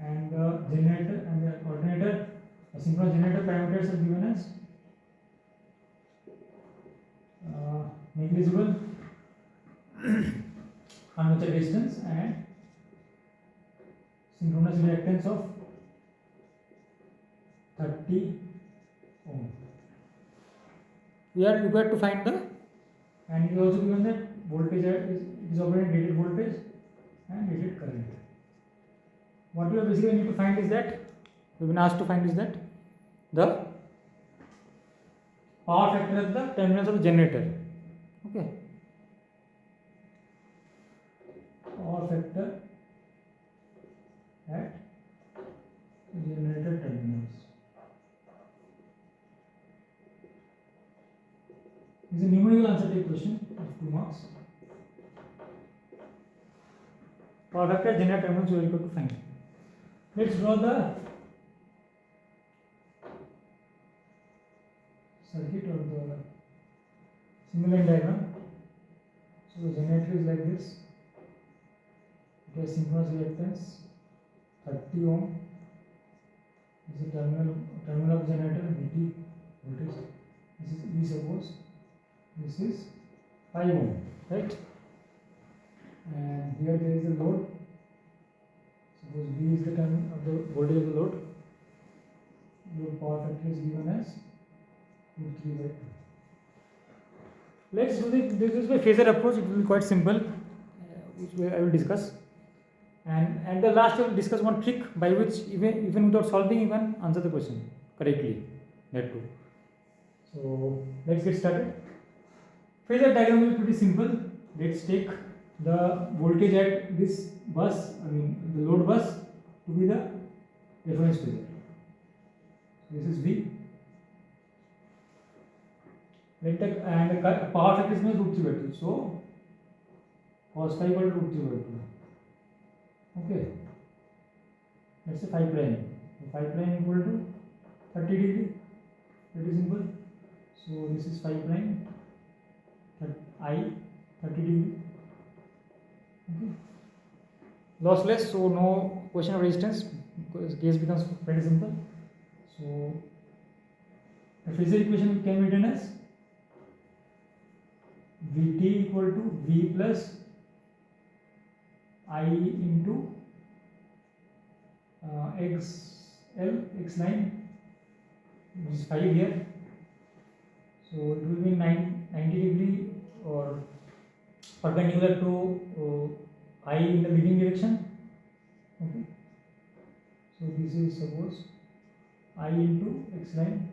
and the generator and the alternator, the synchronous generator parameters are given as negligible armature resistance and synchronous reactance of 30 ohm. We are required to find the, and it is also given that voltage is operating rated voltage and rated current. What we basically need to find is that, we have been asked to find is that the power factor at the terminals of the generator. Okay, power factor at generator terminals. This is a numerical answer to a question of 2 marks. Power factor at generator terminals we are able to find. Let's draw the circuit or the single line diagram. So the generator is like this. It has synchronous reactance 30 ohm. This is the terminal of generator, VT voltage. This is E suppose. This is 5 ohm, right? And here there is a load. Suppose V is the term of the voltage of the load. Load power factor is given as √3/2. Let's do this is by phasor approach. It will be quite simple, which I will discuss. And at the last, I will discuss one trick by which even without solving, you can answer the question correctly. That too. So let's get started. Phasor diagram will be pretty simple. Let's take the voltage at this bus, the load bus, to be the reference phasor. This is V. And the power factor is √3/2. So cos phi equal to √3/2. Okay. Let's say 5 prime. So 5 prime equal to 30 degree. Pretty simple. So this is 5 prime. I 30 degree. Okay. Lossless, so no question of resistance. Case becomes very simple. So the phasor equation can be written as Vt equal to V plus I into x line, which is 5 here. So it will be 90 degree or perpendicular to I in the leading direction. Okay. So this is suppose I into x line,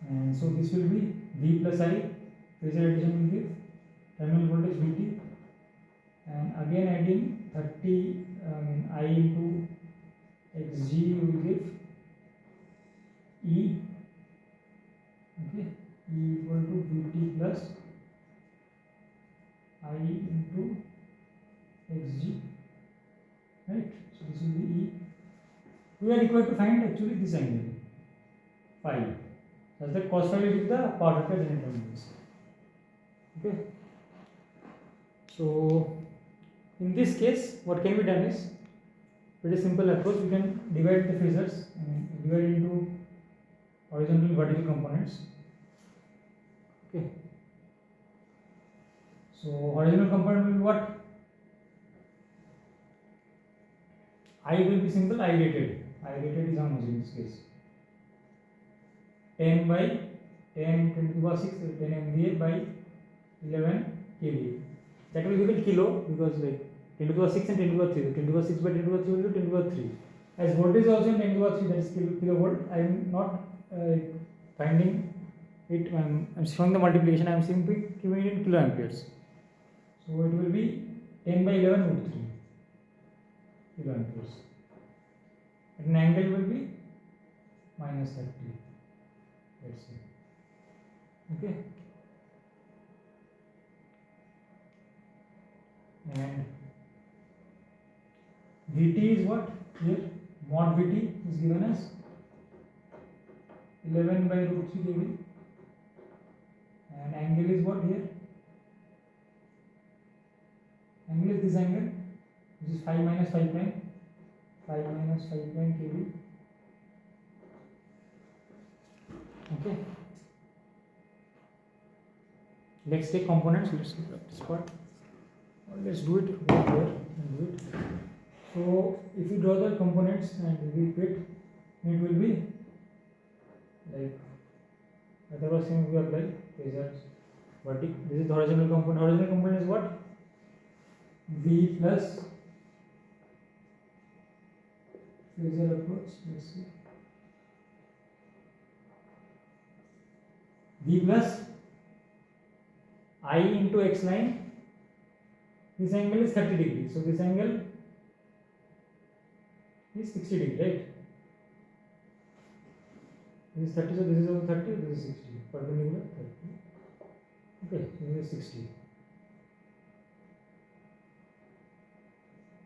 and so this will be V plus I. Phasor addition will give terminal voltage Vt, and again adding 30 I into xg will give E. Okay, E equal to Vt plus I into xg, right? So this will be E. We are required to find actually this angle phi, such that cos phi will give the power factor generator terminals. Okay. So in this case, what can be done is pretty simple approach. We can divide the phasors, divide into horizontal and vertical components. Okay. So horizontal component will be what? I will be simple. I rated is how much in this case? 10 by 10 10 to the power 6, 10 MVA by 11 kVA. That will be given kilo, because like 10 to the power 6 and 10 to the power 3. 10 to the power 6 by 10 to the power 3 will be 10 to the power 3. As voltage is also in 10 to the power 3, that is kilovolt. I am not finding it. I am showing the multiplication. I am simply giving it in kiloamperes. So it will be 10 by 11 √3 kiloamperes. At an angle will be -30. Let's see. Okay. And Vt is what here? Mod Vt is given as 11 by √3 kV, and angle is what here? Angle is this angle, which is 5 minus 5 prime. 5 minus 5 prime kb. Okay. Let's take components. Let's look at this part. Let's do it over here and do it. So if you draw the components and repeat, it will be like otherwise we apply phasors. Vertical. This is the horizontal component. Horizontal component is what? V plus phasor approach. Let's see. V plus I into x line. This angle is 30 degrees. So this angle is 60 degrees, right? This is 30, so this is also 30, this is 60. Perpendicular 30. Okay, so this is 60.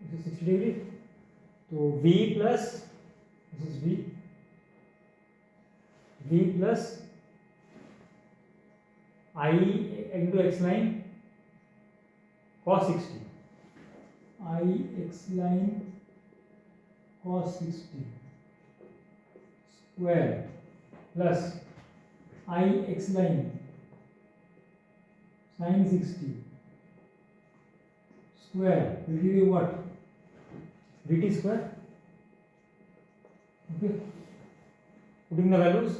This is 60 degree. So V plus, this is V plus I into x line cos 60. I x line cos 60 square plus I x line sin 60 square will give you what? Vt square. Okay. Putting the values,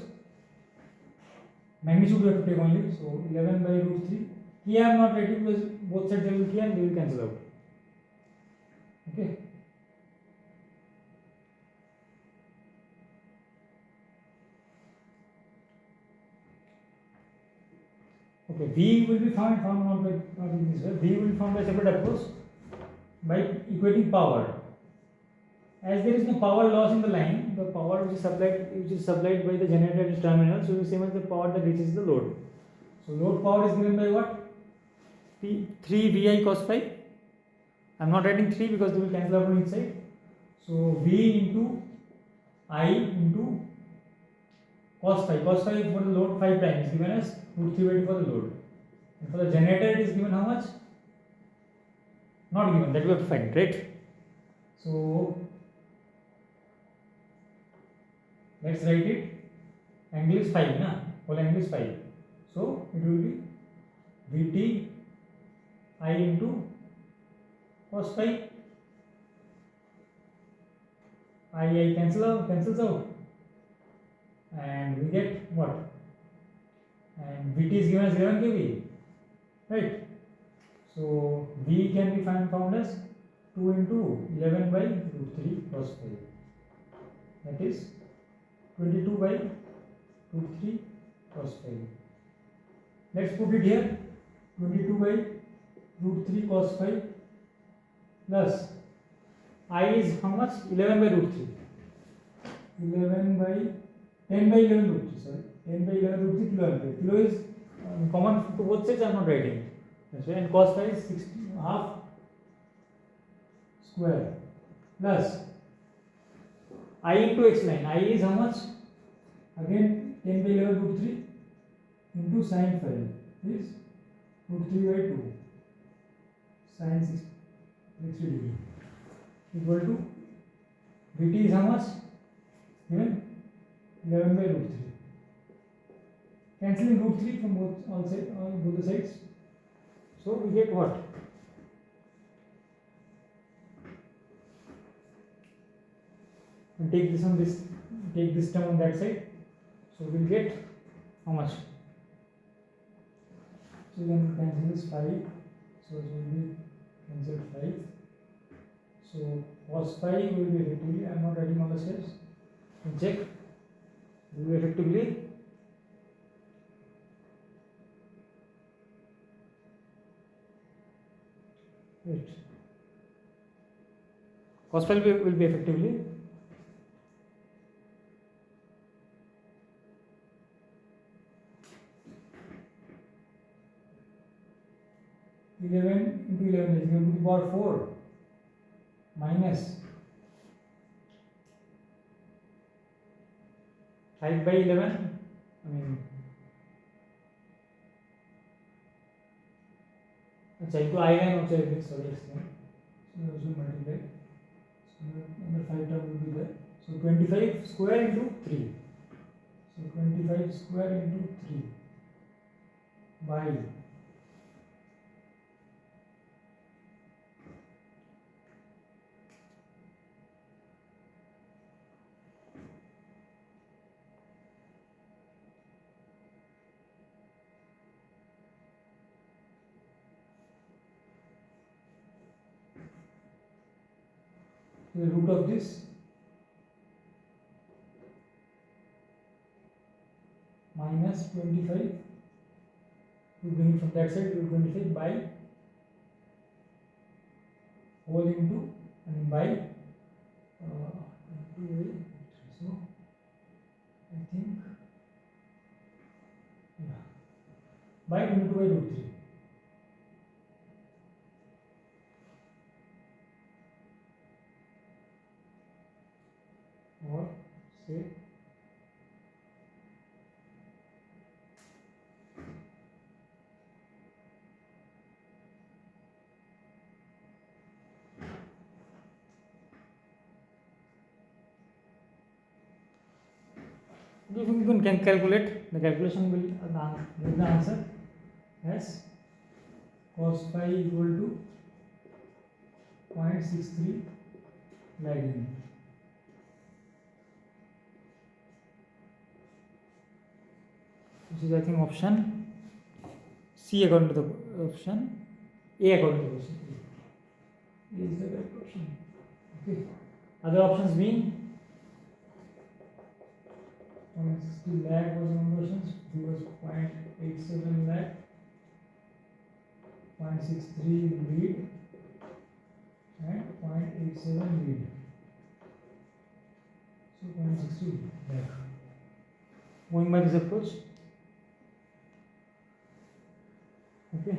magnitude we have to take only. So 11 by root 3. Here I am not writing because both sides they will here and they will cancel out. Okay. Okay, V will be found not in this way. V will be found by separate approach by equating power. As there is no power loss in the line, the power which is supplied by the generator at its terminal, so the same as the power that reaches the load. So load power is given by what? 3 Vi cos phi. I am not writing 3 because they will cancel out on each side. So V into I into cos phi. Cos phi for the load 5 prime is given as root 3 by 2 for the load. And for the generator it is given how much? Not given, that we have to find, right? So let's write it. Angle is 5, na? Whole angle is 5. So it will be Vt I into cos phi. I cancels out, and we get what? And Vt is given as 11 kV, right? So V can be found as 2 into 11 by root 3 cos phi. That is 22 by root 3 cos phi. Let's put it here. 22 by root 3 cos phi plus I is how much? 11 by root 3. 11 by 10 by 11 root 3. Sorry, 10 by 11 root 3 kilo ampere. Kilo is common to both sides. I am not writing. That's right. And cos phi is 60 half square plus I into x line. I is how much? Again 10 by 11 root 3 into sin phi is root 3 by 2 sin 60 degree equal to Vt is how much? Given 11 by root 3. Cancelling root 3 from both the sides. So we get what? And take this on this, take this term on that side. So we will get how much? So we can cancel this 5. So it will be cancelled 5. So cos phi will be effectively, I am not writing all the steps. Check. Will be effectively wait. Cos phi will be effectively 11 into 11 is given to the power 4 minus 5 by 11. I mean, अच्छा इनको आएगा ना चाहिए sorry explain. So also multiply Another 5 term will be there. So 25 square into 3. So 25 square into 3 by the root of this minus 25, to bring it from that side to 25 by whole into, and by 28, so I think, yeah, by 22 by root 3. Or say if you can calculate, the calculation will give the answer as cos phi equal to 0.63 lagging. This is I think option C according to the option, A according to the question. A is the correct option. Okay. Other options being 0.60 lag was one questions, B was 0.87 lag, 0.63 lead, and 0.87 lead. So 0.60 lag. Going by this approach. Okay.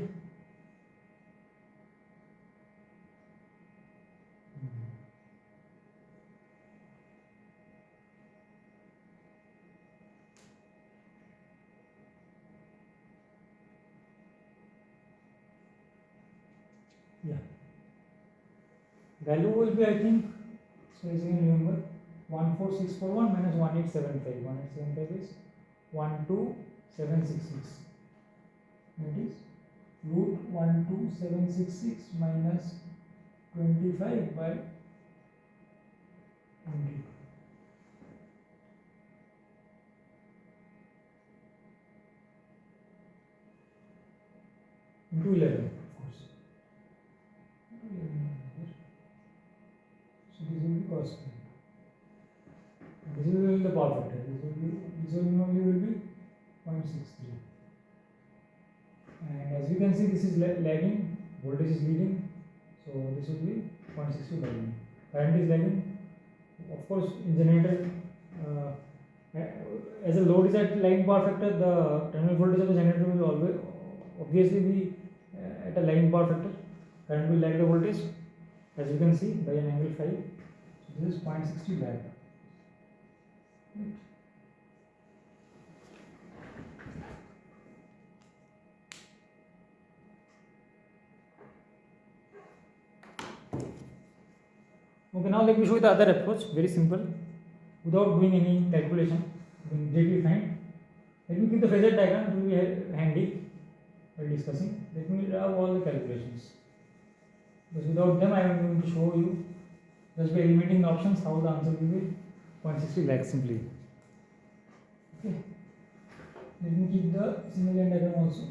Yeah. Value will be, I think, so as you can remember, 14641 minus 1875. 1875 is 12766. That is root 12766 minus 25 by 20. Into 11, of course. So this will be cos phi. This will be the power factor. This will only be 0.63. And as you can see, this is lagging, voltage is leading, so this will be 0.62 lagging. Current is lagging. Of course, in generator, as the load is at lagging power factor, the terminal voltage of the generator will always obviously be at a lagging power factor. Current will lag the voltage, as you can see, by an angle phi. So this is 0.60 lag. Right. Okay, now let me show you the other approach, very simple, without doing any calculation, directly find. Let me keep the phasor diagram, it will be handy while discussing. Let me draw all the calculations. Because without them, I am going to show you just by eliminating the options how the answer will be 0.60 lakh simply. Okay. Let me keep the single line diagram also.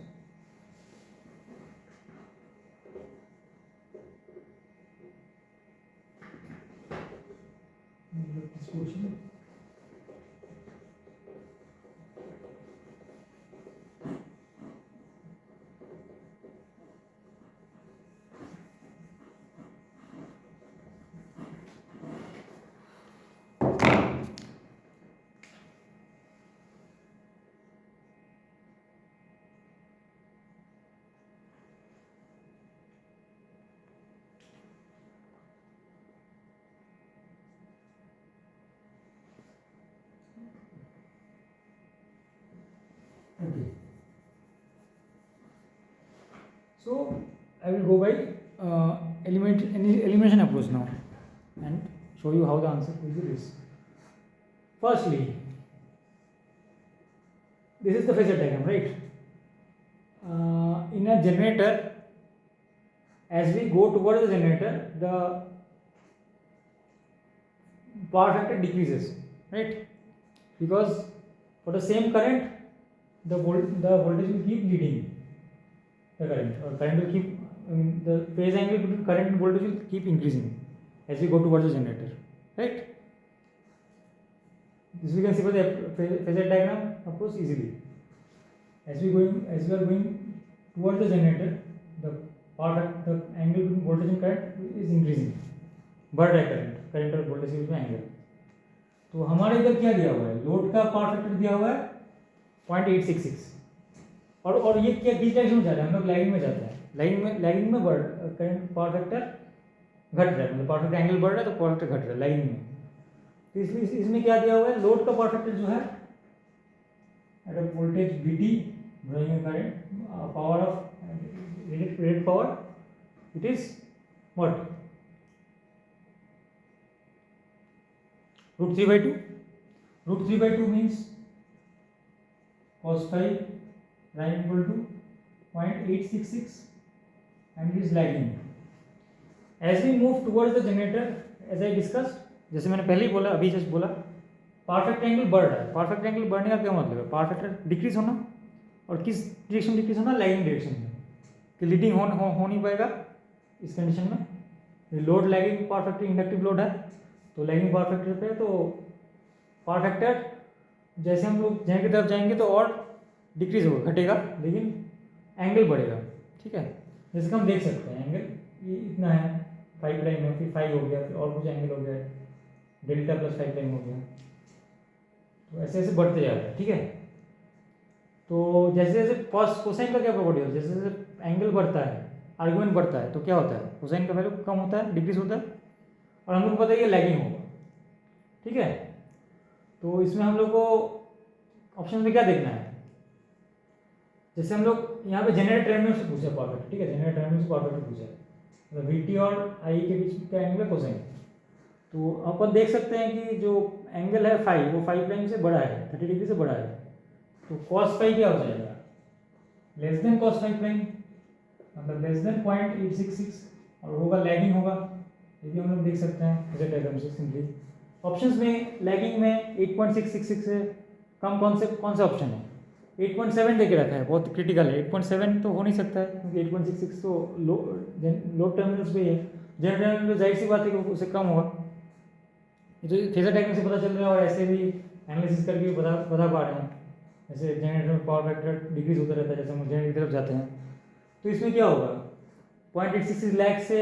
This portion. Okay. So I will go by elimination approach now, and show you how the answer will be this. Firstly, this is the phasor diagram, right? In a generator, as we go towards the generator, the power factor decreases, right? Because for the same current, the voltage will keep leading the current, or current will keep, the phase angle between current and voltage will keep increasing as we go towards the generator, right? This we can see by the phasor diagram approach easily. As we are going towards the generator, the angle between voltage and current is increasing, बढ़ रहा है current और voltage के बीच में angle. तो हमारे इधर क्या दिया हुआ है, लोड का पावर फैक्टर दिया हुआ है 0.866, और ये क्या किस डायरेक्शन में जा रहा है, हम लोग लैगिंग में जाते हैं. लैगिंग में करंट पावर फैक्टर घट रहा है, मतलब पावर फैक्टर एंगल बढ़ रहा है तो पावर फैक्टर घट रहा है लैगिंग में. तो इसलिए इसमें क्या दिया हुआ है, लोड का पावर फैक्टर जो है at a voltage Vt driving current power of rated power, it is what, √3/2. √3/2 means cos phi prime equal to 0.866 and it is lagging. As we move towards the generator, as I discussed, जैसे मैंने पहले ही बोला, अभी just बोला, power factor angle बढ़ रहा है. Power factor angle बढ़ने का क्या मतलब है, पावर फैक्टर डिक्रीज होना, और किस डायरेक्शन में डिक्रीज होना, लैगिंग डायरेक्शन में, कि लीडिंग हो नहीं पाएगा इस कंडीशन में. Load lagging power factor inductive load है, तो लैगिंग पावर फैक्टर पे तो पावर फैक्टर जैसे हम लोग जेनरेटर की तरफ जाएंगे तो और डिक्रीज होगा, घटेगा, लेकिन एंगल बढ़ेगा. ठीक है, जैसे कि हम देख सकते हैं एंगल ये इतना है, 5 प्राइम है, फिर 5 हो गया, फिर और कुछ एंगल हो गया, डेल्टा प्लस 5 प्राइम हो गया, तो ऐसे ऐसे बढ़ते जा रहा है. ठीक है, तो जैसे जैसे कॉस कोसाइन का क्या प्रॉपर्टी होता है, जैसे जैसे एंगल बढ़ता है, आर्गुमेंट बढ़ता है, तो क्या होता है, कोसाइन का वैल्यू कम होता है, डिक्रीज होता है, और हम लोग को पता है ये लैगिंग होगा. ठीक है, तो इसमें हम लोग को ऑप्शन में क्या देखना है, जैसे हम लोग यहाँ पे जनरेटर टर्मिनल से पूछा पावर फैक्टर. ठीक है, जनरेटर टर्मिनल से पावर फैक्टर पूछा है, मतलब Vt और I के बीच का एंगल है कोसाइन. तो अपन देख सकते हैं कि जो एंगल है फाई, वो 5 प्राइम से बड़ा है, 30 डिग्री से बड़ा है, तो कॉस फाई क्या हो जाएगा, लेस देन कॉस 5 प्राइम, मतलब लेस देन 0.866, और होगा लैगिंग होगा. ये भी हम लोग देख सकते हैं फेजर डायग्राम से सिंपली. ऑप्शंस में लैगिंग में 8.666 से कम कौन सा ऑप्शन है, 8.7 देके रखा है, बहुत क्रिटिकल है. 8.7 तो हो नहीं सकता है, क्योंकि 8.66 तो लो टर्मिनल्स पे है, जनरल टर्मिनल तो जाहिर सी बात है कि उससे कम होगा. ये तो फेजर डायग्राम से पता चल रहा है, और ऐसे भी एनालिसिस करके बता पा रहे हैं. जैसे जनरेटर में पावर फैक्टर डिक्रीज होता रहता है जैसे हम जनरेटर की तरफ जाते हैं, तो इसमें क्या होगा, 0.866 लैग से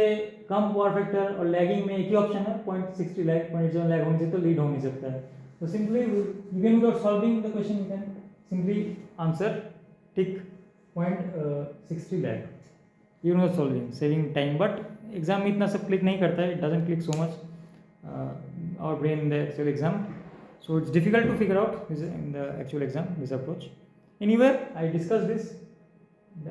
कम पावर फैक्टर और लैगिंग में एक ही ऑप्शन है, 0.60 लैग, 0.7 लैग होने से तो लीड हो नहीं सकता है. तो simply even without solving the question you can simply answer tick 0.60 lag even without solving, saving time. But exam में इतना सब क्लिक नहीं करता है, it doesn't click so much our brain in the actual exam, so it's difficult to figure out this in the actual exam, this approach. Anyway, I discussed this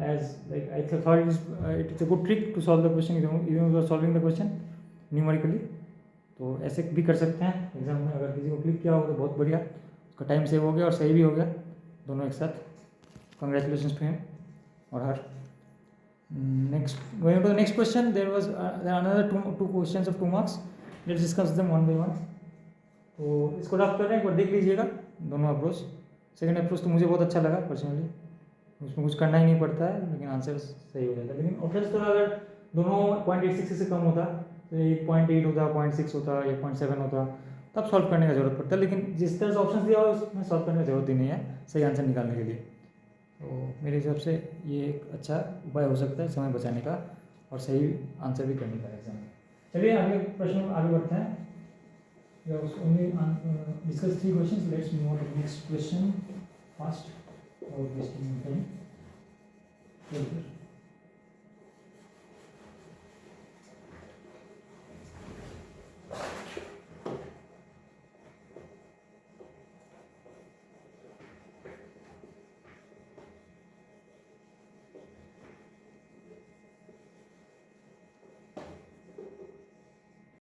as like I thought it's a good trick to solve the question even if you are solving the question numerically. तो ऐसे भी कर सकते हैं exam में, अगर किसी को क्लिक किया हो तो बहुत बढ़िया, उसका टाइम सेव हो गया और सही भी हो गया, दोनों एक साथ. Congratulations to him or her. Next, going to the next question, there was another two questions of 2 marks. Let's discuss them one by one. तो इसको रफ कर रहे हैं, एक बार देख लीजिएगा दोनों अप्रोच. सेकंड अप्रोच तो मुझे बहुत अच्छा लगा पर्सनली, उसमें कुछ करना ही नहीं पड़ता है, लेकिन आंसर सही हो जाता है. लेकिन ऑप्शन तो अगर दोनों 0.866 से कम होता, तो 0.8 होता, 0.6 होता, 0.7 होता, तब सॉल्व करने का जरूरत पड़ता है. लेकिन जिस तरह से ऑप्शन दिया हो उसमें सॉल्व करने की जरूरत ही नहीं है सही आंसर निकालने के लिए. तो मेरे हिसाब से ये एक अच्छा उपाय हो सकता है समय बचाने का और सही आंसर भी करने का एग्जाम में. चलिए आगे प्रश्न आगे बढ़ते हैं. We have only discussed 3 questions. Let's move on to the next question fast. Or wasting time.